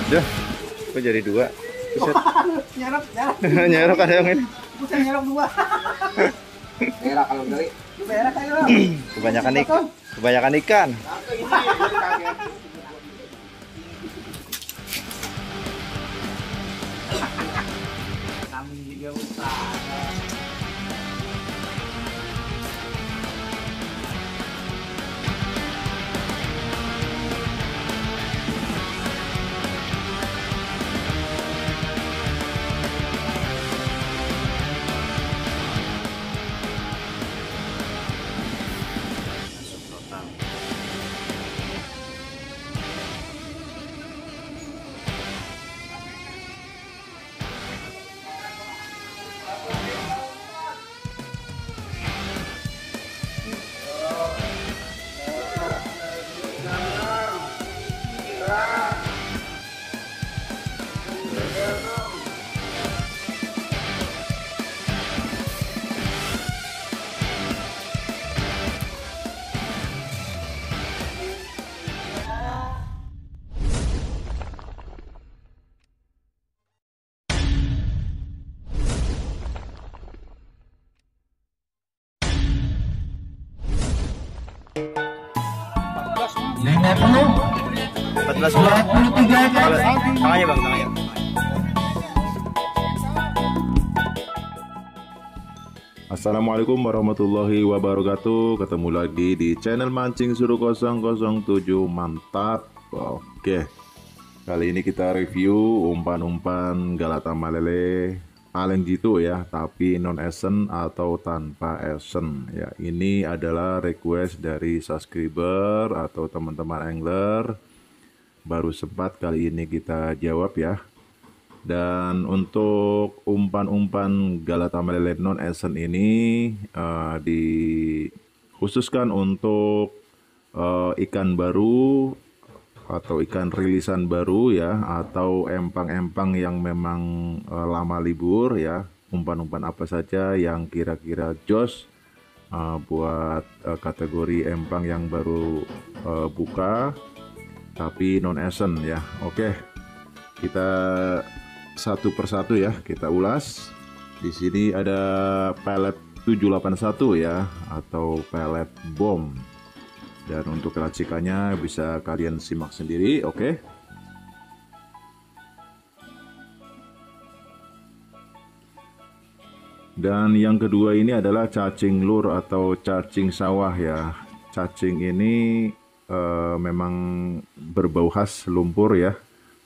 Udah, kok jadi dua? Buset. Nyerok, nyerok. Nyerok ada yang ini. Buset, nyerok dua. Merah kalau dari. Merah kayak Kebanyakan ikan. Kami juga usaha. Nenek penuh 14 23 Tangannya bang, tangannya. Assalamualaikum warahmatullahi wabarakatuh. Ketemu lagi di channel Mancing Suruh 007. Mantap. Oke, kali ini kita review umpan-umpan Galata Malele Alen Jitu ya, tapi non esen atau tanpa esen ya. Ini adalah request dari subscriber atau teman-teman angler. Baru sempat kali ini kita jawab ya. Dan untuk umpan-umpan Galata Malele non esen ini dikhususkan untuk ikan baru atau ikan rilisan baru ya, atau empang-empang yang memang lama libur ya. Umpan-umpan apa saja yang kira-kira jos buat kategori empang yang baru buka tapi non esen ya. Oke, kita satu persatu ya kita ulas. Di sini ada pelet 781 ya, atau pelet bom. Dan untuk racikannya bisa kalian simak sendiri, oke? Dan yang kedua ini adalah cacing lur atau cacing sawah ya. Cacing ini memang berbau khas lumpur ya.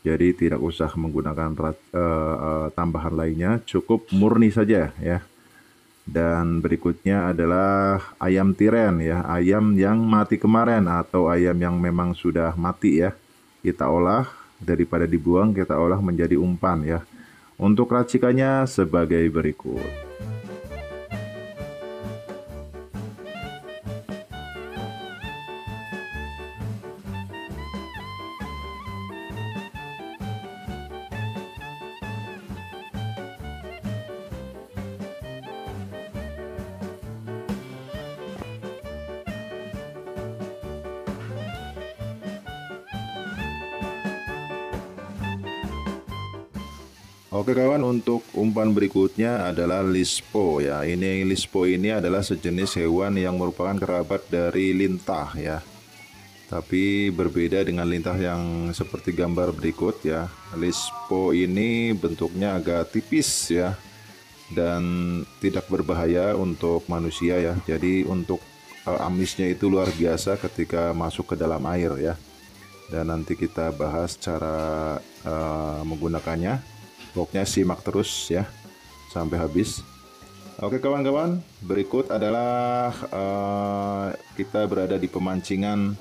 Jadi tidak usah menggunakan tambahan lainnya, cukup murni saja ya. Dan berikutnya adalah ayam tiren ya, ayam yang mati kemarin atau ayam yang memang sudah mati ya. Kita olah, daripada dibuang kita olah menjadi umpan ya. Untuk racikannya sebagai berikut. Oke kawan, untuk umpan berikutnya adalah lispo ya. Lispo ini adalah sejenis hewan yang merupakan kerabat dari lintah ya. Tapi berbeda dengan lintah yang seperti gambar berikut ya. Lispo ini bentuknya agak tipis ya, dan tidak berbahaya untuk manusia ya. Jadi untuk amisnya itu luar biasa ketika masuk ke dalam air ya. Dan nanti kita bahas cara menggunakannya. Pokoknya simak terus ya sampai habis. Oke kawan-kawan, berikut adalah kita berada di pemancingan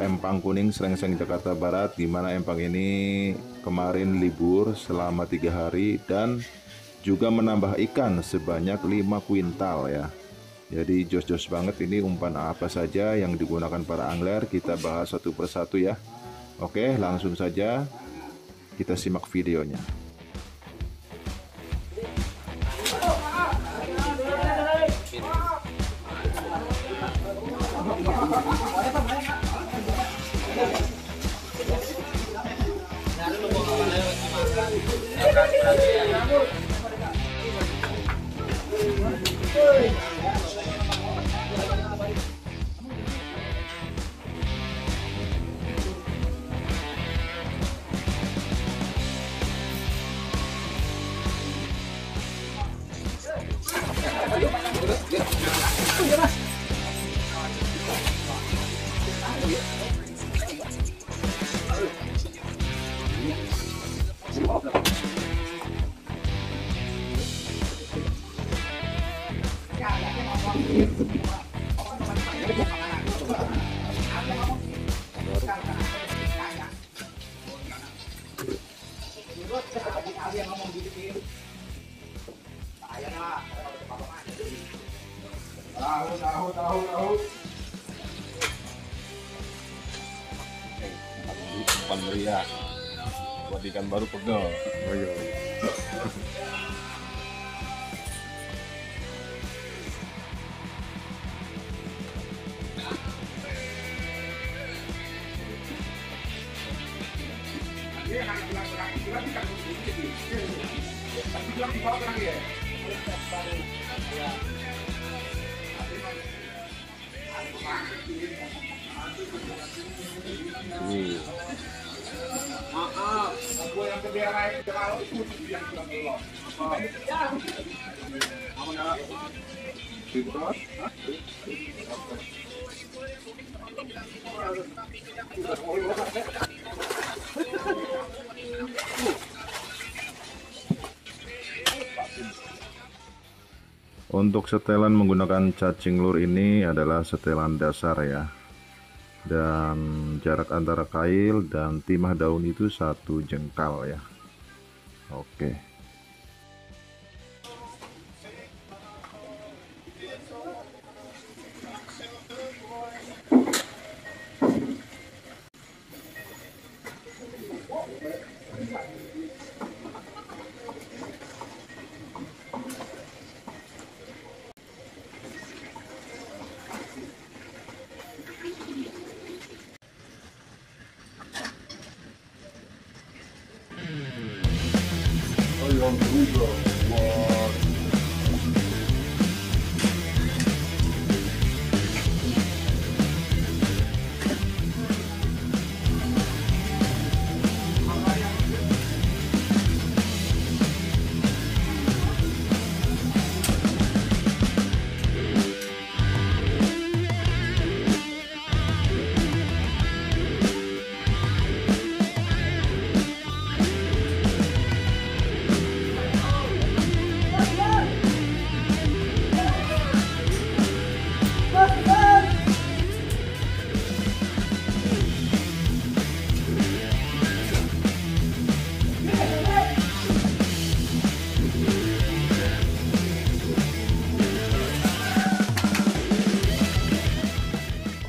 empang kuning Srengseng Jakarta Barat, di mana empang ini kemarin libur selama 3 hari dan juga menambah ikan sebanyak 5 kuintal ya. Jadi jos-jos banget ini umpan apa saja yang digunakan para angler, kita bahas satu persatu ya. Oke, langsung saja kita simak videonya. Tahu. Umpan meriah buat ikan baru pegel. Oh, iya. Untuk setelan menggunakan cacing lur ini adalah setelan dasar ya, dan jarak antara kail dan timah daun itu 1 jengkal ya. Oke.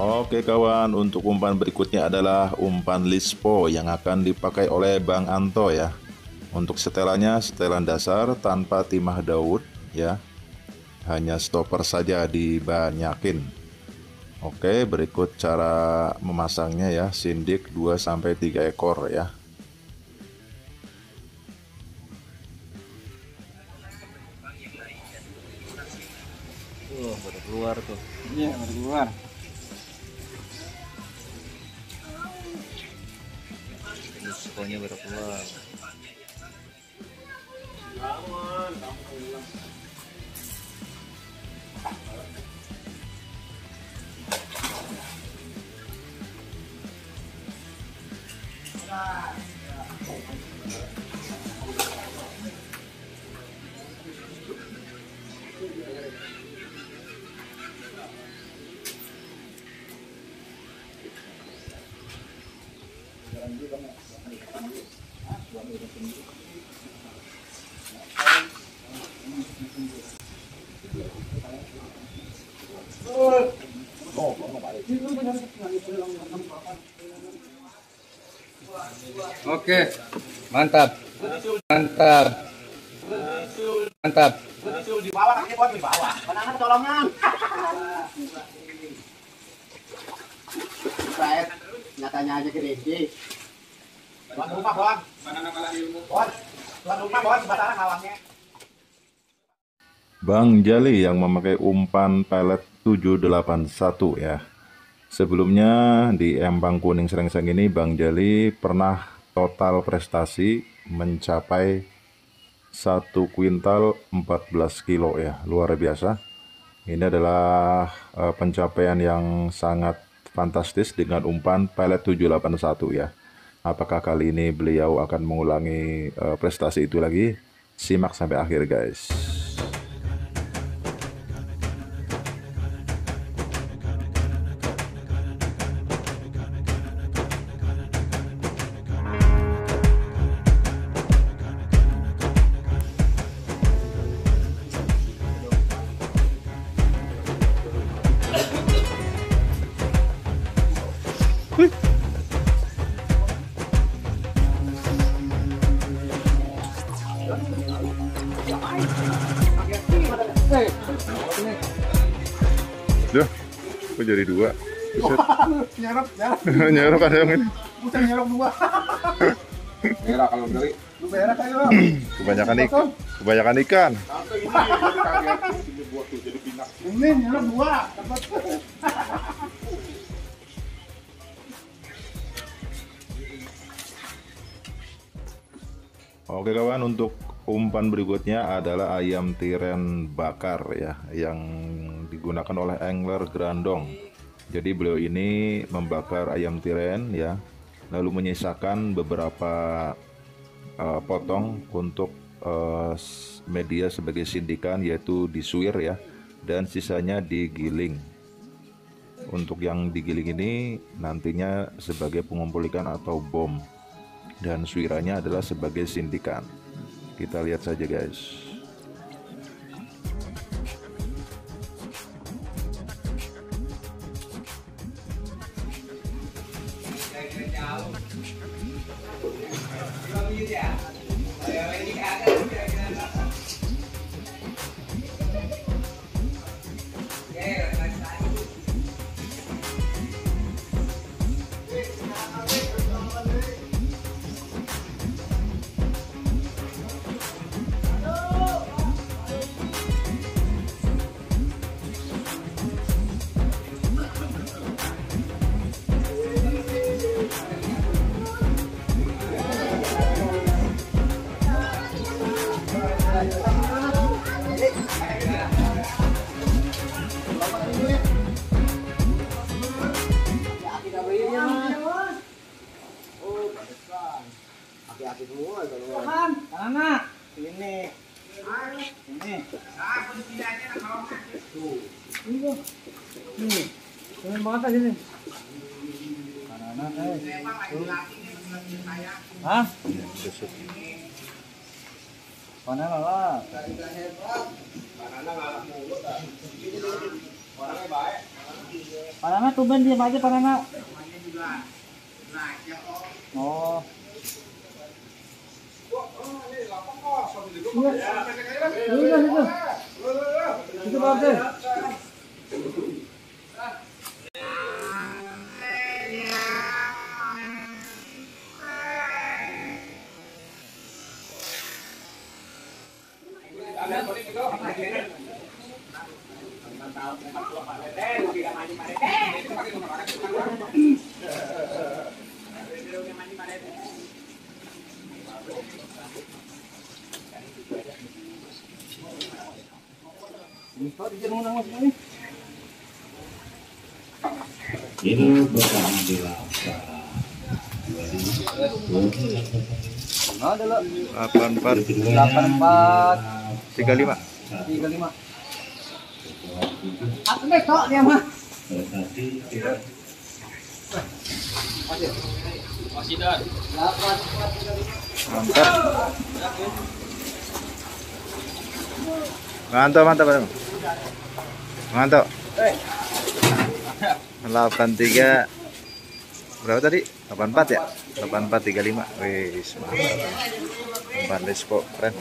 Oke kawan, untuk umpan berikutnya adalah umpan lispo yang akan dipakai oleh Bang Anto ya. Untuk setelannya setelan dasar tanpa timah daun ya. Hanya stopper saja dibanyakin. Oke, berikut cara memasangnya ya. Sindik 2-3 ekor ya. Baru keluar tuh. Iya, baru keluar. Lisponya baru keluar. Oke, mantap, mantap, mantap. Di bawah, kaki buat di bawah. Penangan colongan. Baik, nyatanya aja gede. Buat rumah, Bang. Mana ilmu? Tuan rumah bawa sebatang ngawangnya. Bang Jali yang memakai umpan pelet 781 ya. Sebelumnya di Empang Kuning Srengseng ini Bang Jali pernah total prestasi mencapai 1 kuintal 14 kilo ya, luar biasa. Ini adalah pencapaian yang sangat fantastis dengan umpan pelet 781 ya. Apakah kali ini beliau akan mengulangi prestasi itu lagi? Simak sampai akhir guys. Duh, kok jadi 2? Nyerap, Nyerok ada yang ini. Bukan nyerap 2. Merah kalau beli. Lu berak aja. Kebanyakan ikan. Ini nyerap 2. Dapat. Oke kawan, untuk umpan berikutnya adalah ayam tiren bakar ya, yang digunakan oleh angler Grandong. Jadi beliau ini membakar ayam tiren ya, lalu menyisakan beberapa potong untuk media sebagai sindikan, yaitu disuir ya, dan sisanya digiling. Untuk yang digiling ini nantinya sebagai pengumpul ikan atau bom, dan suirannya adalah sebagai sindikan. Kita lihat saja guys. Hati-hati semua kalau anak ini. Ini banget aja nih. Hah? Banana lah. Banana tuh diam aja banana. Oh. Itu bagus. Itu bersama di Lapa 84 35. Aku besok dia mah. Mantap. Mantap. 83 berapa tadi? 84 ya? 8435. Wih, mantap. Umpan Lispo keren.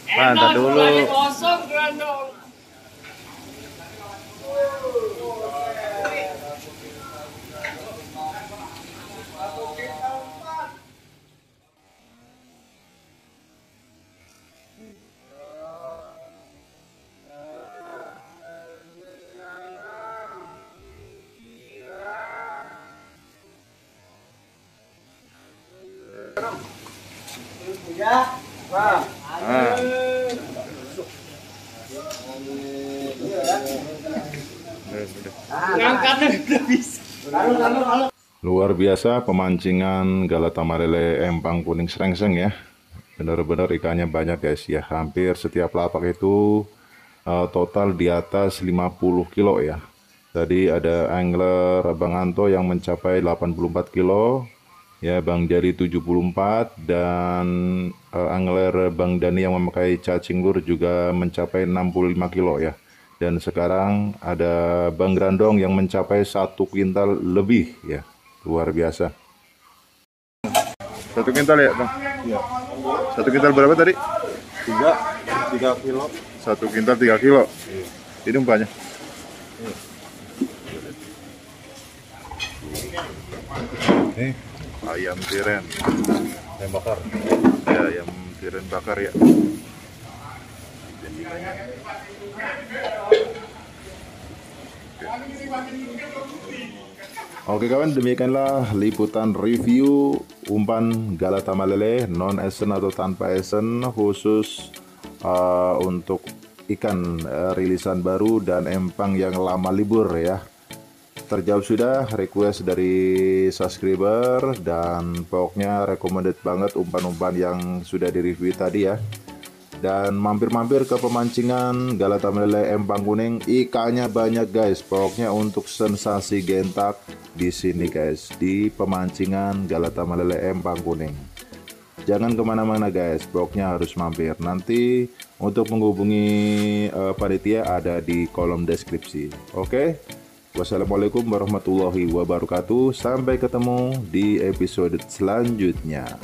Mantap dulu. Luar biasa pemancingan Galata Malele empang kuning serengseng ya. Benar-benar ikannya banyak guys ya. Hampir setiap lapak itu total di atas 50 kilo ya. Tadi ada angler Bang Anto yang mencapai 84 kilo. Ya, Bang Jari 74 dan angler Bang Dani yang memakai cacing lur juga mencapai 65 kilo ya. Dan sekarang ada Bang Grandong yang mencapai 1 kuintal lebih ya. Luar biasa. 1 kuintal ya Bang? Iya. 1 kuintal berapa tadi? 3 kilo. 1 kuintal 3 kilo. Iya. Ini umpannya. Iya. Nih, ayam tiren. Ayam bakar. Ya, ayam tiren bakar ya. Oke kawan, demikianlah liputan review umpan Galata Malele non esen atau tanpa esen khusus untuk ikan rilisan baru dan empang yang lama libur ya. Terjawab sudah request dari subscriber dan pokoknya recommended banget umpan-umpan yang sudah direview tadi ya. Dan mampir-mampir ke pemancingan Galata Malele empang kuning, ikannya banyak guys. Pokoknya untuk sensasi gentak di sini guys, di pemancingan Galata Malele empang kuning. Jangan kemana-mana guys, pokoknya harus mampir. Nanti untuk menghubungi panitia ada di kolom deskripsi. Oke, wassalamualaikum warahmatullahi wabarakatuh. Sampai ketemu di episode selanjutnya.